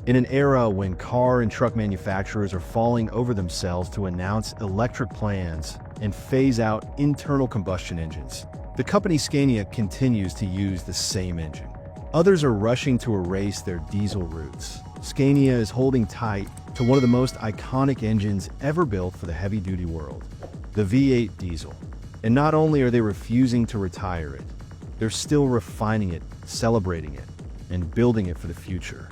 In an era when car and truck manufacturers are falling over themselves to announce electric plans and phase out internal combustion engines, the company Scania continues to use the same engine. Others are rushing to erase their diesel roots. Scania is holding tight to one of the most iconic engines ever built for the heavy-duty world, the V8 diesel. And not only are they refusing to retire it, they're still refining it, celebrating it, and building it for the future.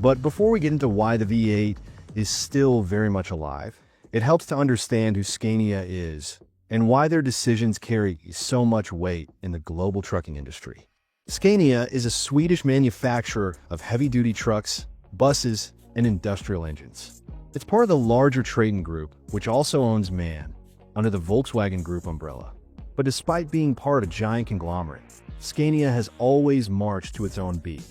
But before we get into why the V8 is still very much alive, it helps to understand who Scania is and why their decisions carry so much weight in the global trucking industry. Scania is a Swedish manufacturer of heavy-duty trucks, buses, and industrial engines. It's part of the larger TRATON Group, which also owns MAN, under the Volkswagen Group umbrella. But despite being part of a giant conglomerate, Scania has always marched to its own beat.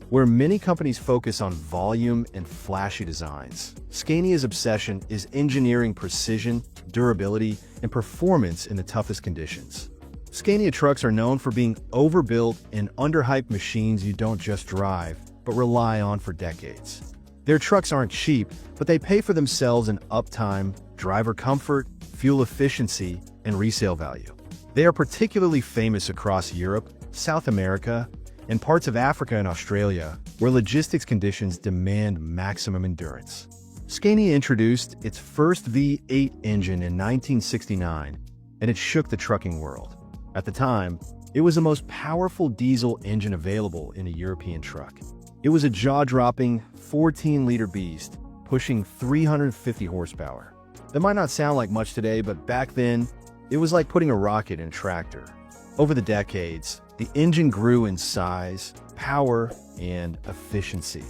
Where many companies focus on volume and flashy designs, Scania's obsession is engineering precision, durability, and performance in the toughest conditions. Scania trucks are known for being overbuilt and underhyped machines you don't just drive, but rely on for decades. Their trucks aren't cheap, but they pay for themselves in uptime, driver comfort, fuel efficiency, and resale value. They are particularly famous across Europe, South America, and parts of Africa and Australia, where logistics conditions demand maximum endurance. Scania introduced its first V8 engine in 1969, and it shook the trucking world. At the time, it was the most powerful diesel engine available in a European truck. It was a jaw-dropping 14-liter beast, pushing 350 horsepower. That might not sound like much today, but back then, it was like putting a rocket in a tractor. Over the decades, the engine grew in size, power, and efficiency,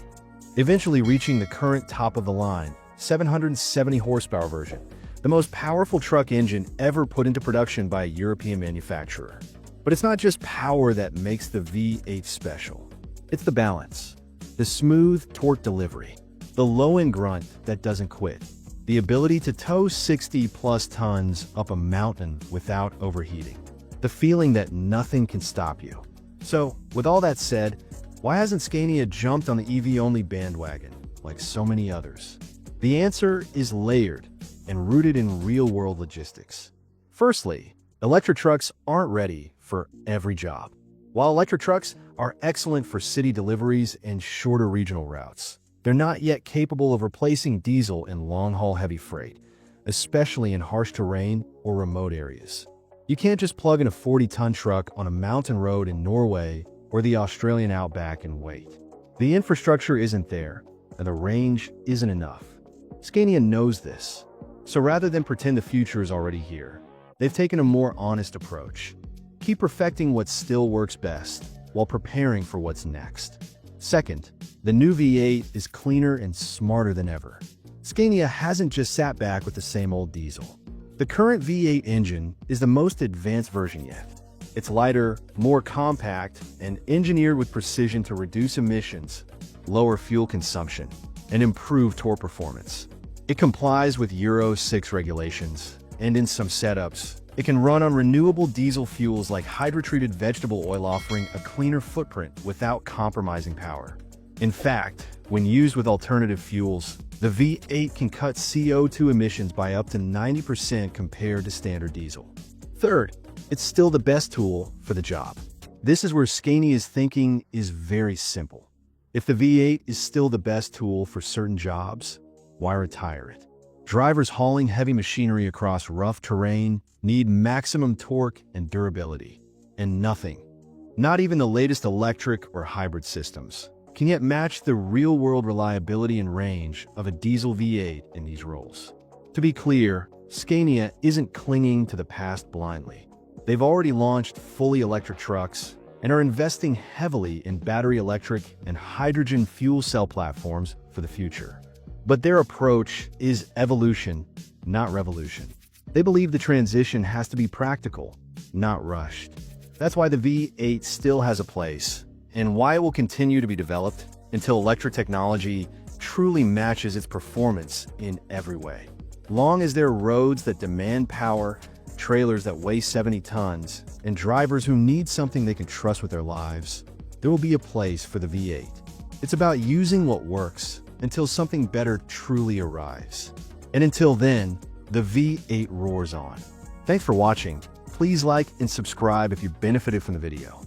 eventually reaching the current top-of-the-line, 770 horsepower version, the most powerful truck engine ever put into production by a European manufacturer. But it's not just power that makes the V8 special. It's the balance, the smooth torque delivery, the low-end grunt that doesn't quit, the ability to tow 60-plus tons up a mountain without overheating, the feeling that nothing can stop you. So, with all that said, why hasn't Scania jumped on the EV-only bandwagon, like so many others? The answer is layered and rooted in real-world logistics. Firstly, electric trucks aren't ready for every job. While electric trucks are excellent for city deliveries and shorter regional routes, they're not yet capable of replacing diesel in long-haul heavy freight, especially in harsh terrain or remote areas. You can't just plug in a 40-ton truck on a mountain road in Norway or the Australian outback and wait. The infrastructure isn't there, and the range isn't enough. Scania knows this. So rather than pretend the future is already here, they've taken a more honest approach. Keep perfecting what still works best, while preparing for what's next. Second, the new V8 is cleaner and smarter than ever. Scania hasn't just sat back with the same old diesel. The current V8 engine is the most advanced version yet. It's lighter, more compact, and engineered with precision to reduce emissions, lower fuel consumption, and improve torque performance. It complies with Euro 6 regulations, and in some setups, it can run on renewable diesel fuels like hydrotreated vegetable oil, offering a cleaner footprint without compromising power. In fact, when used with alternative fuels, the V8 can cut CO2 emissions by up to 90% compared to standard diesel. Third, it's still the best tool for the job. This is where Scania's thinking is very simple. If the V8 is still the best tool for certain jobs, why retire it? Drivers hauling heavy machinery across rough terrain need maximum torque and durability, and nothing, not even the latest electric or hybrid systems, can yet match the real-world reliability and range of a diesel V8 in these roles. To be clear, Scania isn't clinging to the past blindly. They've already launched fully electric trucks and are investing heavily in battery electric and hydrogen fuel cell platforms for the future. But their approach is evolution, not revolution. They believe the transition has to be practical, not rushed. That's why the V8 still has a place, and why it will continue to be developed until electric technology truly matches its performance in every way. Long as there are roads that demand power, trailers that weigh 70 tons, and drivers who need something they can trust with their lives, there will be a place for the V8. It's about using what works, until something better truly arrives. And until then, the V8 roars on. Thanks for watching. Please like and subscribe if you benefited from the video.